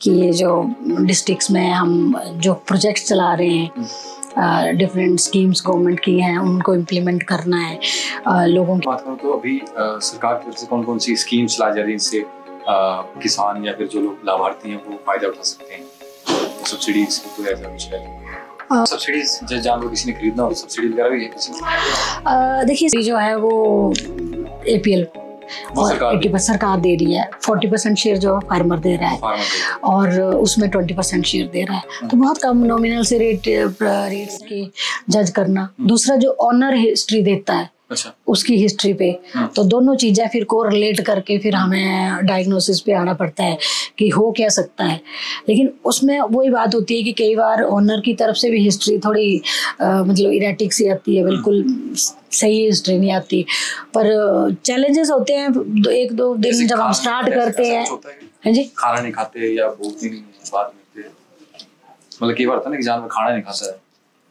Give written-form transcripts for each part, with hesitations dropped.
कि ये जो डिस्ट्रिक्ट्स में हम जो प्रोजेक्ट्स चला रहे हैं, डिफरेंट स्कीम्स गवर्नमेंट की हैं, उनको इम्प्लीमेंट करना है। लोगों की बात करूँ तो अभी सरकार की तरफ से कौन कौन सी स्कीम चलाई जा रही है जिनसे किसान या फिर जो लोग लाभार्थी हैं वो फायदा उठा सकते हैं? सब्सिडीज तो ऐसा कुछ है? सब्सिडीज जानवर किसी ने खरीदना हो सब्सिडी वगैरह भी है किसी? देखिए जो है वो APL सरकार दे रही है। 40% शेयर जो फार्मर दे रहा है और उसमें 20% शेयर दे रहा है, तो बहुत कम नॉमिनल से रेट्स की जज करना। दूसरा जो ऑनर हिस्ट्री देता है, अच्छा, उसकी हिस्ट्री पे, तो दोनों चीज़ें फिर को रिलेट करके फिर हमें डायग्नोसिस पे आना पड़ता है कि हो क्या सकता है। लेकिन उसमें वही बात होती है कि कई बार ओनर की तरफ से भी हिस्ट्री थोड़ी मतलब इरेटिक सी आती है, बिल्कुल सही हिस्ट्री नहीं आती। पर चैलेंजेस होते हैं 1-2 दिन जब हम स्टार्ट करते हैं। हाँ जी, खाना नहीं खाते या बोलते नहीं बात में, मतलब कई बार होता है ना कि जानवर खाना नहीं खाता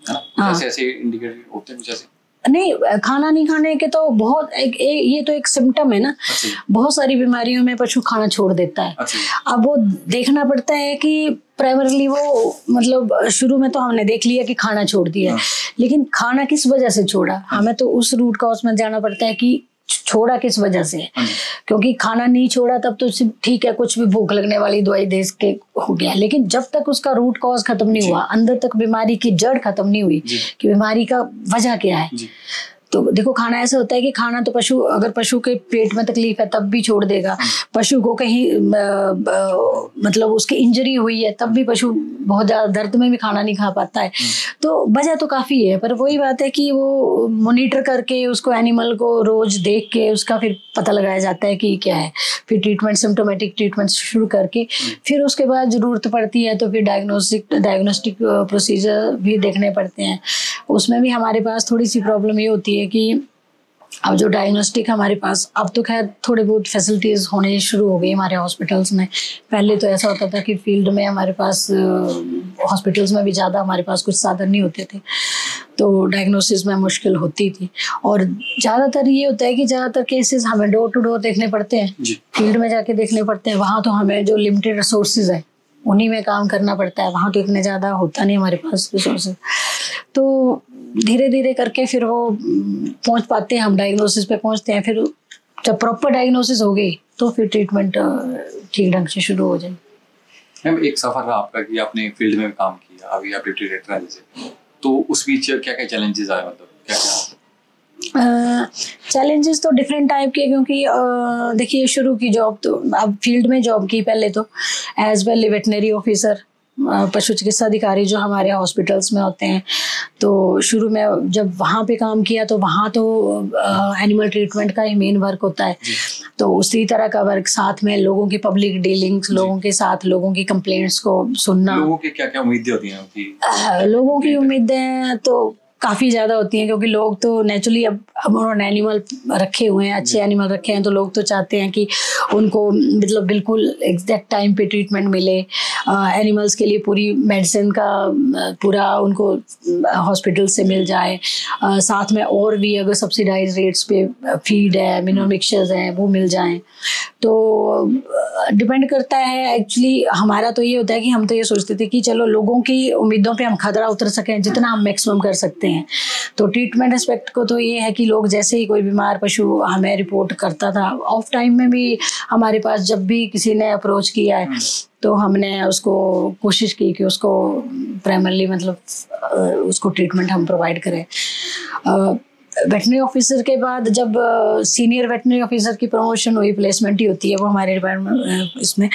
है ना, ऐसे इंडिकेटर होते हैं कुछ ऐसे? नहीं, खाना नहीं खाने के तो बहुत ये तो एक सिम्टम है ना। बहुत सारी बीमारियों में पशु खाना छोड़ देता है। अब वो देखना पड़ता है कि प्राइमरीली वो मतलब शुरू में तो हमने देख लिया कि खाना छोड़ दिया, लेकिन खाना किस वजह से छोड़ा, हमें तो उस रूट कॉज में जाना पड़ता है कि छोड़ा किस वजह से। क्योंकि खाना नहीं छोड़ा तब तो ठीक है, कुछ भी भूख लगने वाली दवाई दे के हो गया, लेकिन जब तक उसका रूट कॉज खत्म नहीं हुआ, अंदर तक बीमारी की जड़ खत्म नहीं हुई कि बीमारी का वजह क्या है। तो देखो, खाना ऐसा होता है कि खाना तो अगर पशु के पेट में तकलीफ है तब भी छोड़ देगा, पशु को कहीं मतलब उसकी इंजरी हुई है तब भी पशु बहुत ज़्यादा दर्द में भी खाना नहीं खा पाता है। तो वजह तो काफ़ी है, पर वही बात है कि वो मॉनिटर करके उसको एनिमल को रोज़ देख के उसका फिर पता लगाया जाता है कि क्या है। फिर ट्रीटमेंट, सिम्टोमेटिक ट्रीटमेंट शुरू करके फिर उसके बाद ज़रूरत पड़ती है तो फिर डायग्नोस्टिक प्रोसीजर भी देखने पड़ते हैं। उसमें भी हमारे पास थोड़ी सी प्रॉब्लम ये होती है कि अब जो डायग्नोस्टिक हमारे पास, अब तो खैर थोड़े बहुत फैसिलिटीज़ होने शुरू हो गई हमारे हॉस्पिटल्स में। पहले तो ऐसा होता था कि फील्ड में हमारे पास हॉस्पिटल्स में भी ज़्यादा हमारे पास कुछ साधन नहीं होते थे, तो डायग्नोसिस में मुश्किल होती थी। और ज़्यादातर ये होता है कि ज़्यादातर केसेस हमें डोर टू डोर देखने पड़ते हैं, फील्ड में जाके देखने पड़ते हैं। वहाँ तो हमें जो लिमिटेड रिसोर्सेज है उन्हीं में काम करना पड़ता है, वहाँ तो इतने ज़्यादा होता नहीं हमारे पास रिसोर्सेज। तो धीरे धीरे करके फिर वो पहुंच पाते हैं, हम डायग्नोसिस पे पहुंचते हैं। फिर जब प्रॉपर डायग्नोसिस हो गई तो फिर ट्रीटमेंट ठीक ढंग से शुरू हो जाए। मैम, एक सफर रहा आपका कि आपने फील्ड में काम किया, अभी आप डिप्टी डायरेक्टर हैं जैसे, तो उस बीच क्या क्या चैलेंजेस आए, मतलब क्या क्या? चैलेंजेस तो डिफरेंट टाइप के, क्योंकि देखिए शुरू की जॉब तो, अब फील्ड में जॉब की पहले तो एज वेल वेटनरी ऑफिसर, पशु चिकित्सा अधिकारी जो हमारे हॉस्पिटल्स में होते हैं। तो शुरू में जब वहाँ पे काम किया तो वहाँ तो एनिमल ट्रीटमेंट का ही मेन वर्क होता है, तो उसी तरह का वर्क, साथ में लोगों की पब्लिक डीलिंग्स, लोगों के साथ लोगों की कंप्लेंट्स को सुनना। लोगों की क्या क्या उम्मीदें होती हैं उनकी? लोगों की उम्मीदें तो काफ़ी ज़्यादा होती हैं, क्योंकि लोग तो नेचुरली अब उन्होंने एनिमल रखे हुए हैं, अच्छे एनिमल रखे हैं, तो लोग तो चाहते हैं कि उनको मतलब बिल्कुल एग्जैक्ट टाइम पे ट्रीटमेंट मिले, एनिमल्स के लिए पूरी मेडिसिन का पूरा उनको हॉस्पिटल से मिल जाए, साथ में और भी अगर सब्सिडाइज रेट्स पे फीड है, मिनरल मिक्सचर्स हैं, वो मिल जाएं। तो डिपेंड करता है एक्चुअली। हमारा तो ये होता है कि हम तो ये सोचते थे कि चलो लोगों की उम्मीदों पे हम खतरा उतर सकें, जितना हम मैक्सिमम कर सकते हैं। तो ट्रीटमेंट एस्पेक्ट को तो ये है कि लोग जैसे ही कोई बीमार पशु हमें रिपोर्ट करता था, ऑफ टाइम में भी हमारे पास जब भी किसी ने अप्रोच किया है तो हमने उसको कोशिश की कि उसको प्राइमरली मतलब उसको ट्रीटमेंट हम प्रोवाइड करें। वेटनरी ऑफिसर के बाद जब सीनियर वेटनरी ऑफिसर की प्रमोशन हुई, प्लेसमेंट ही होती है वो हमारे डिपार्टमेंट इसमें,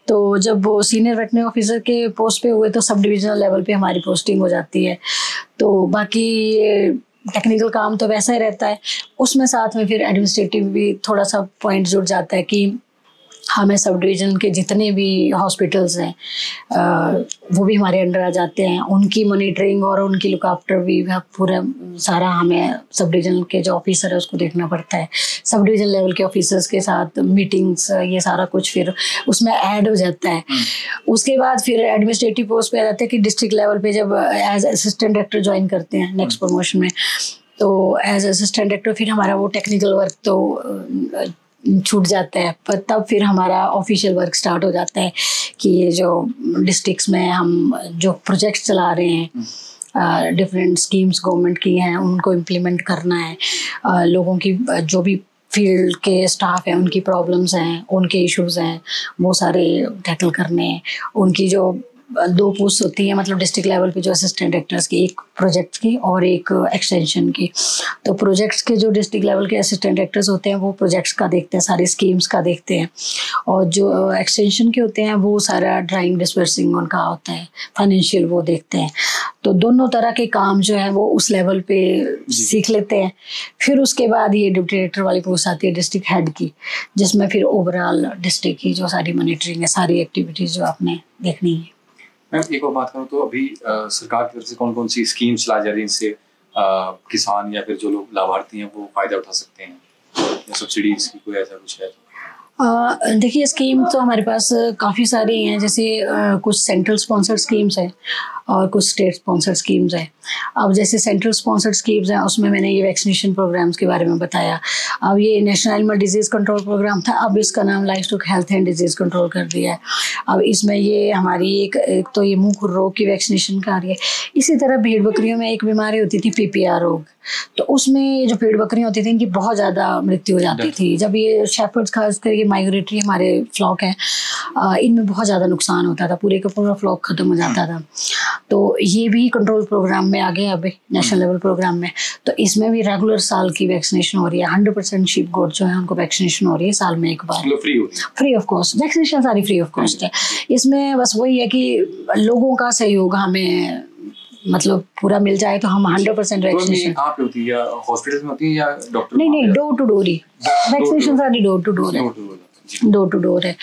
तो जब वो सीनियर वेटनरी ऑफिसर के पोस्ट पे हुए तो सब डिविजनल लेवल पे हमारी पोस्टिंग हो जाती है। तो बाकी टेक्निकल काम तो वैसा ही रहता है, उसमें साथ में फिर एडमिनिस्ट्रेटिव भी थोड़ा सा पॉइंट जुड़ जाता है कि हमें सब डिवीज़न के जितने भी हॉस्पिटल्स हैं वो भी हमारे अंडर आ जाते हैं, उनकी मॉनिटरिंग और उनकी लुक आफ्टर भी पूरा सारा हमें सब डिवीज़न के जो ऑफिसर है उसको देखना पड़ता है। सब डिवीज़न लेवल के ऑफिसर्स के साथ मीटिंग्स, ये सारा कुछ फिर उसमें ऐड हो जाता है। उसके बाद फिर एडमिनिस्ट्रेटिव पोस्ट पे आ जाते हैं कि डिस्ट्रिक्ट लेवल पे जब एज असिस्टेंट डायरेक्टर ज्वाइन करते हैं नेक्स्ट प्रमोशन में, तो एज असिस्टेंट डायरेक्टर फिर हमारा वो टेक्निकल वर्क तो छूट जाता है, पर तब फिर हमारा ऑफिशियल वर्क स्टार्ट हो जाता है कि ये जो डिस्ट्रिक्ट्स में हम जो प्रोजेक्ट्स चला रहे हैं, डिफरेंट स्कीम्स गवर्नमेंट की हैं, उनको इम्प्लीमेंट करना है। लोगों की जो भी फील्ड के स्टाफ हैं उनकी प्रॉब्लम्स हैं, उनके इश्यूज हैं, वो सारे टैकल करने हैं। उनकी जो 2 पोस्ट होती हैं मतलब डिस्ट्रिक्ट लेवल पे जो असिस्टेंट डायरेक्टर्स की, एक प्रोजेक्ट की और एक एक्सटेंशन की। तो प्रोजेक्ट्स के जो डिस्ट्रिक्ट लेवल के असिस्टेंट डायरेक्टर्स होते हैं वो प्रोजेक्ट्स का देखते हैं, सारी स्कीम्स का देखते हैं, और जो एक्सटेंशन के होते हैं वो सारा ड्राइंग डिस्पर्सिंग उनका होता है, फाइनेंशियल वो देखते हैं। तो दोनों तरह के काम जो है वो उस लेवल पे सीख लेते हैं। फिर उसके बाद ये डिप्टी डायरेक्टर वाली पोस्ट आती है डिस्ट्रिक्ट हेड की, जिसमें फिर ओवरऑल डिस्ट्रिक्ट की जो सारी मॉनिटरिंग है, सारी एक्टिविटीज़ जो आपने देखनी है। मैम एक और बात करूँ तो अभी सरकार की तरफ से कौन कौन सी स्कीम चलाई जा रही है, इनसे किसान या फिर जो लोग लाभार्थी हैं वो फायदा उठा सकते हैं, या सब्सिडीज की कोई ऐसा कुछ है? देखिए स्कीम तो हमारे पास काफ़ी सारी हैं, जैसे कुछ सेंट्रल स्पॉन्सर्ड स्कीम्स हैं और कुछ स्टेट स्पॉन्सर्ड स्कीम्स हैं। अब जैसे सेंट्रल स्पॉन्सर्ड स्कीम्स हैं उसमें मैंने ये वैक्सीनेशन प्रोग्राम्स के बारे में बताया। अब ये national animal disease control programme था, अब इसका नाम livestock health and disease control कर दिया है। अब इसमें ये हमारी एक तो ये मुंह खुर रोग की वैक्सीनेशन का रही है। इसी तरह भेड़ बकरियों में एक बीमारी होती थी PPR रोग, तो उसमें जो भेड़ बकरियाँ होती थी इनकी बहुत ज़्यादा मृत्यु हो जाती थी। जब ये शेफर्ड्स खासकर ये माइग्रेटरी हमारे फ्लॉक हैं, इनमें बहुत ज़्यादा नुकसान होता था, पूरे का पूरा फ्लॉक ख़त्म हो जाता था। तो ये भी कंट्रोल प्रोग्राम में आ गए अभी नेशनल लेवल प्रोग्राम में। तो इसमें भी रेगुलर साल की वैक्सीनेशन हो रही है। 100% शीप गोट जो है उनको वैक्सीनेशन हो रही है साल में एक बार, फ्री ऑफ कॉस्ट। वैक्सीनेशन सारी फ्री ऑफ कॉस्ट है। इसमें बस वही है कि लोगों का सहयोग हमें मतलब पूरा मिल जाए तो हम 100% वैक्सीनेशन। कहाँ पे होती है, या हॉस्पिटल में होती है या डॉक्टर? नहीं, डोर टू डोर ही वैक्सीनेशन सारी डोर टू डोर है, डोर टू डोर है।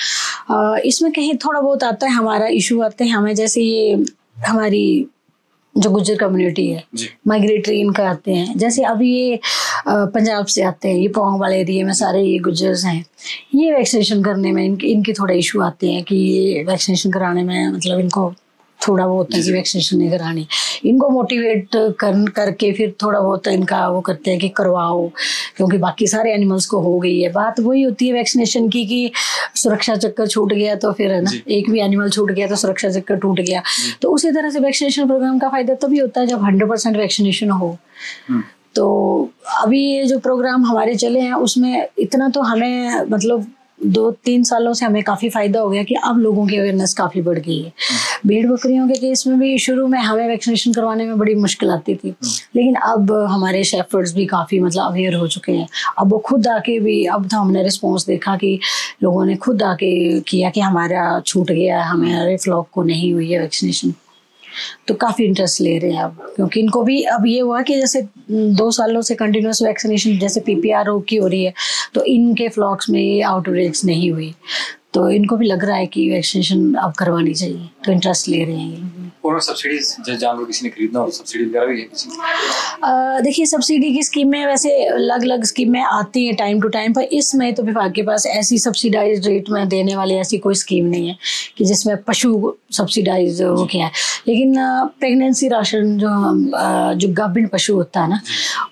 इसमें कहीं थोड़ा बहुत आता है, हमारा इशू आते हैं हमें, जैसे ये हमारी जो गुज्जर कम्युनिटी है, माइग्रेटरी इनका आते हैं। जैसे अभी ये पंजाब से आते हैं, ये पोंग वाले एरिया में सारे ये गुज्जर्स हैं। ये वैक्सीनेशन करने में इनके थोड़ा इशू आते हैं कि ये वैक्सीनेशन कराने में मतलब इनको थोड़ा बहुत है कि वैक्सीनेशन नहीं करानी। इनको मोटिवेट करके फिर थोड़ा बहुत इनका वो करते हैं कि करवाओ, क्योंकि बाकी सारे एनिमल्स को हो गई है। बात वही होती है वैक्सीनेशन की कि सुरक्षा चक्कर छूट गया तो फिर है ना, एक भी एनिमल छूट गया तो सुरक्षा चक्कर टूट गया। तो उसी तरह से वैक्सीनेशन प्रोग्राम का फायदा तभी होता है जब 100% वैक्सीनेशन हो। तो अभी ये जो प्रोग्राम हमारे चले हैं उसमें इतना तो हमें मतलब 2-3 सालों से हमें काफ़ी फ़ायदा हो गया कि अब लोगों की अवेयरनेस काफ़ी बढ़ गई है। भेड़ बकरियों के केस में भी शुरू में हमें वैक्सीनेशन करवाने में बड़ी मुश्किल आती थी, लेकिन अब हमारे शेफर्ड्स भी काफ़ी मतलब अवेयर हो चुके हैं। अब वो खुद आके भी, अब तो हमने रिस्पॉन्स देखा कि लोगों ने खुद आके किया कि हमारा छूट गया, हमारे फ्लॉक को नहीं हुई है वैक्सीनेशन। तो काफ़ी इंटरेस्ट ले रहे हैं अब, क्योंकि इनको भी अब ये हुआ कि जैसे 2 सालों से कंटिन्यूस वैक्सीनेशन जैसे PPR रोग की हो रही है, तो इनके फ्लॉक्स में ये आउटब्रेक्स नहीं हुई, तो इनको भी लग रहा है कि वैक्सीनेशन अब करवानी चाहिए, तो इंटरेस्ट ले रहे हैं ये। और सब्सिडीज जैसे जानवर किसी ने खरीदना हो, सब्सिडी वगैरह भी है किसी? देखिए सब्सिडी की स्कीमें वैसे अलग अलग स्कीमें आती हैं टाइम टू टाइम, पर इसमें तो विभाग के पास ऐसी सब्सिडाइज रेट में देने वाली ऐसी कोई स्कीम नहीं है कि जिसमें पशु सब्सिडाइज हो गया है। लेकिन प्रेगनेंसी राशन जो गाभिन पशु होता है ना,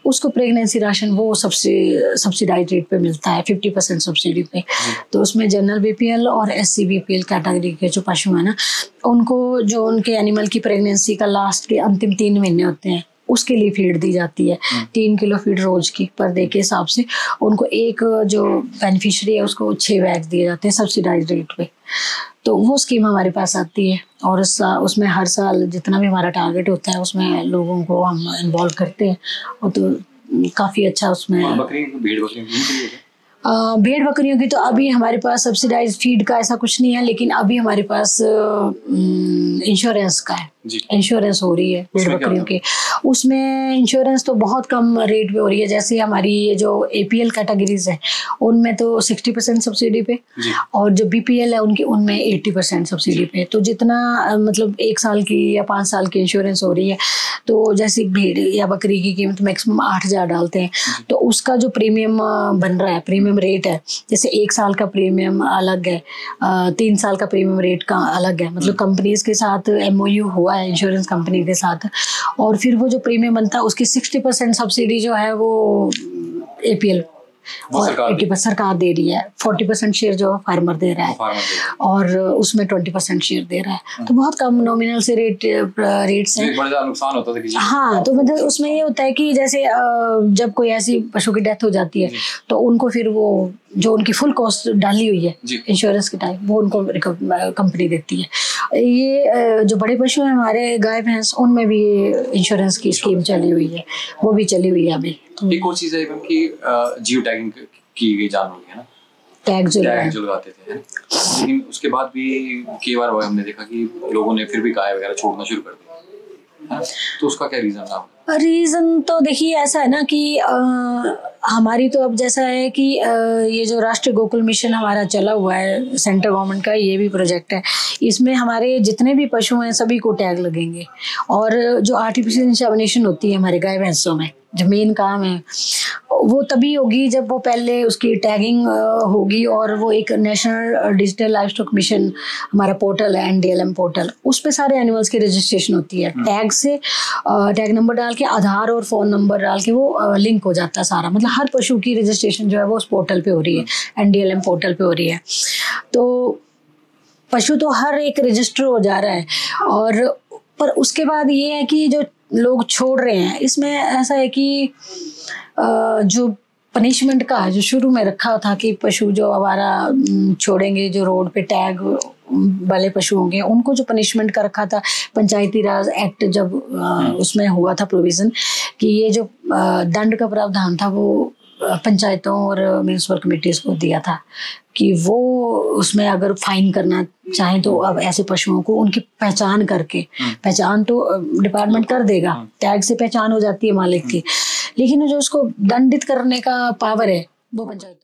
उसको प्रेगनेंसी राशन वो सब्सिडाइज रेट पे मिलता है 50% सब्सिडी पे। तो उसमें जनरल BPL और SC BPL कैटेगरी के जो पशु हैं ना, उनको जो उनके एनिमल की प्रेगनेंसी का लास्ट के अंतिम 3 महीने होते हैं उसके लिए फीड दी जाती है। 3 किलो फीड रोज की पर डे के हिसाब से उनको एक जो बेनिफिशियरी है उसको 6 बैग दिए जाते हैं सब्सिडाइज रेट पे। तो वो स्कीम हमारे पास आती है और उसमें हर साल जितना भी हमारा टारगेट होता है उसमें लोगों को हम इन्वॉल्व करते हैं, और तो काफ़ी अच्छा उसमें। भेड़ बकरियों की तो अभी हमारे पास सब्सिडाइज फीड का ऐसा कुछ नहीं है, लेकिन अभी हमारे पास इंश्योरेंस का है, इंश्योरेंस हो रही है भेड़ बकरियों की। उसमें इंश्योरेंस तो बहुत कम रेट पे हो रही है। जैसे हमारी ये जो APL कैटेगरीज है उनमें तो 60% सब्सिडी पे, और जो BPL है उनमें 80% सब्सिडी पे। तो जितना मतलब 1 साल की या 5 साल की इंश्योरेंस हो रही है, तो जैसे भेड़ या बकरी की कीमत मैक्सिमम 8,000 डालते हैं, तो उसका जो प्रीमियम बन रहा है, प्रीमियम रेट है, जैसे 1 साल का प्रीमियम अलग है, 3 साल का प्रीमियम रेट का अलग है। मतलब कंपनीज के साथ MOU हुआ है इंश्योरेंस कंपनी के साथ, और फिर वो जो प्रीमियम बनता है उसकी 60% सब्सिडी जो है वो APL और 80% सरकार दे रही है, 40% शेयर जो फार्मर दे रहा है और उसमें 20% शेयर दे रहा है। तो बहुत कम नॉमिनल से रेट्स हैं। नुकसान होता था। हाँ, तो मतलब उसमें ये होता है कि जैसे जब कोई ऐसी पशु की डेथ हो जाती है तो उनको फिर वो जो उनकी फुल कॉस्ट डाली हुई है इंश्योरेंस के टाइम, वो उनको कंपनी देती है। ये जो बड़े पशु हैं हमारे गाय भैंस, उनमें भी इंश्योरेंस की स्कीम चली हुई है, वो भी चली हुई है अभी। एक और चीज है कि जियो टैगिंग की गई जानवर है ना, टैग जो लगाते थे, लेकिन उसके बाद भी कई बार हमने देखा कि लोगों ने फिर भी गाय वगैरह छोड़ना शुरू कर दिया, तो उसका क्या रीजन था? रीज़न तो देखिए ऐसा है ना कि हमारी तो अब जैसा है कि ये जो राष्ट्रीय गोकुल मिशन हमारा चला हुआ है सेंट्रल गवर्नमेंट का, ये भी प्रोजेक्ट है, इसमें हमारे जितने भी पशु हैं सभी को टैग लगेंगे। और जो आर्टिफिशियल इंसेमिनेशन होती है हमारे गाय भैंसों में, जो मेन काम है वो तभी होगी जब वो पहले उसकी टैगिंग होगी। और वो एक नेशनल डिजिटल लाइवस्टॉक मिशन हमारा पोर्टल है, NDLM पोर्टल, उस पे सारे एनिमल्स की रजिस्ट्रेशन होती है। टैग से टैग नंबर डाल के, आधार और फ़ोन नंबर डाल के वो लिंक हो जाता है सारा। मतलब हर पशु की रजिस्ट्रेशन जो है वो उस पोर्टल पे हो रही है, NDLM पोर्टल पे हो रही है। तो पशु तो हर एक रजिस्टर हो जा रहा है। और पर उसके बाद ये है कि जो लोग छोड़ रहे हैं, इसमें ऐसा है कि जो पनिशमेंट का जो शुरू में रखा था कि पशु जो आवारा छोड़ेंगे, जो रोड पे टैग वाले पशु होंगे, उनको जो पनिशमेंट का रखा था पंचायती राज एक्ट, जब उसमें हुआ था प्रोविज़न कि ये जो दंड का प्रावधान था वो पंचायतों और म्यूनिसिपल कमेटीज को दिया था कि वो उसमें अगर फाइन करना चाहें तो अब ऐसे पशुओं को उनकी पहचान करके, पहचान तो डिपार्टमेंट कर देगा, टैग से पहचान हो जाती है मालिक की, लेकिन जो उसको दंडित करने का पावर है वो पंचायत